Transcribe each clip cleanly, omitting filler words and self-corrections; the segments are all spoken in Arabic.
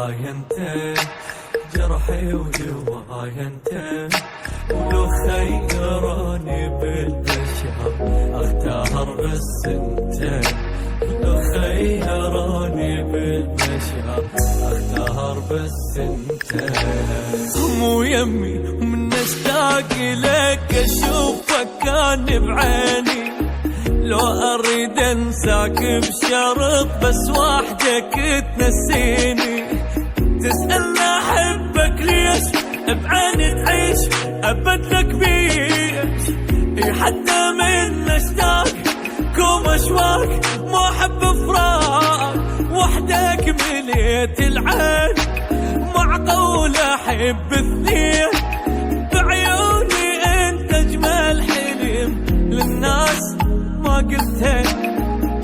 هواي انت، جرحي ودواي انت، ولو خيروني بالبشر اختار بس انت، لو خيروني بالبشر اختار بس انت. مو يمي ومن اشتاق لك اشوفك كان بعيني، لو اريد انساك بشرط بس وحدك تنسيني. تسألني احبك ليش بعيني تعيش ابد لك بيش، حتى من اشتاق كوم اشواق ما احب فراق، وحدك مليت العين معقول احب اثنين. بعيوني انت اجمل حلم للناس ما قلتين،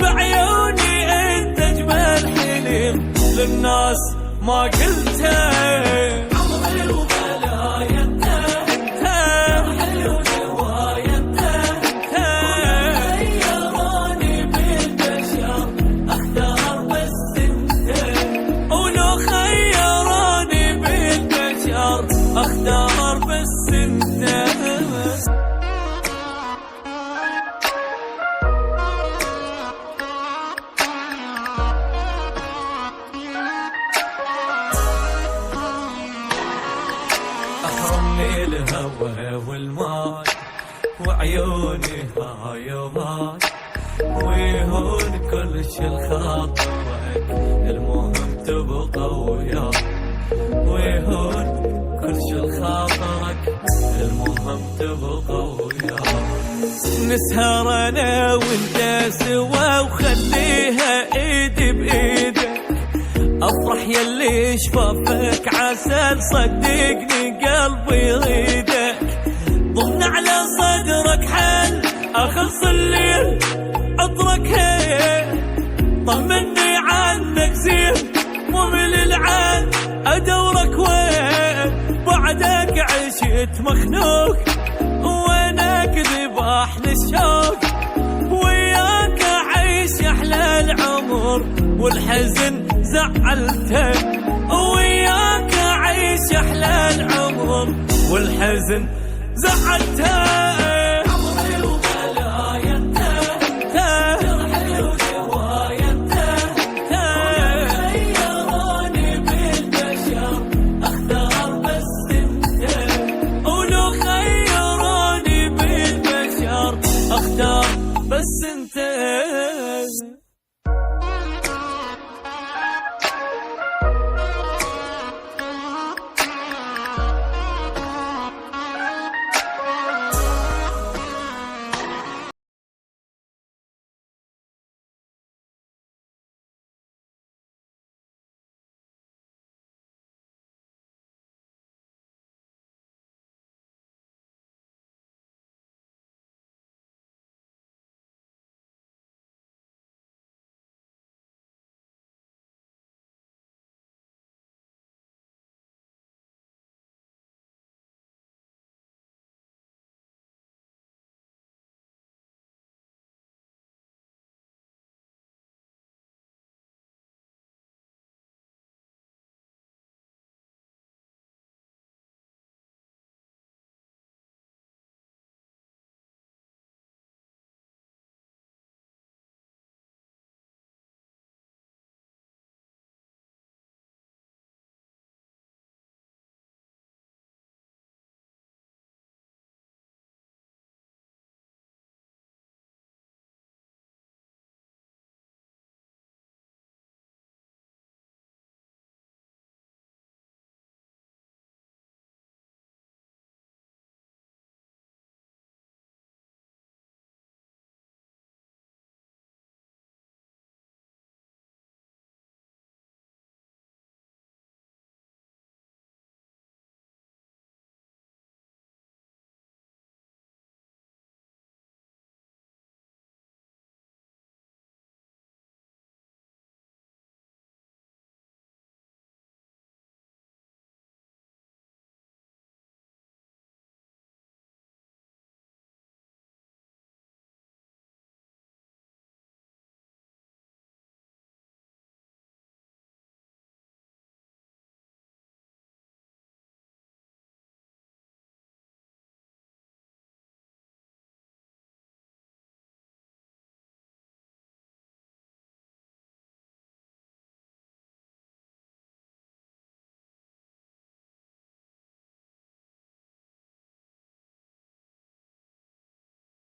بعيوني انت اجمل حلم للناس ما قلتين. عمري وبلاي انت، انت حلو نوايا انت، خيروني بالبشر اختار بس انت، ولو خيروني بالبشر اختار بس انت. أحرمني الهوى والماي وعيوني هاي وهاي، ويهون كل شي لخاطرك المهم تبقى وياي، ويهون كل شي لخاطرك المهم تبقى وياي. نسهر انا وانت سوا وخليها ايدي بايدك، افرح يلي شفافك عسل صدقني قلبي يريدك. ضمن على صدرك حل اخلص الليل عطرك هي، طمني عنك زين ومن العين ادورك وين، بعدك عشت مخنوق وينك ذبحني الشوق، وياك اعيش احلى العمر والحزن زعلتك، وياك اعيش احلى العمر والحزن زعلتك.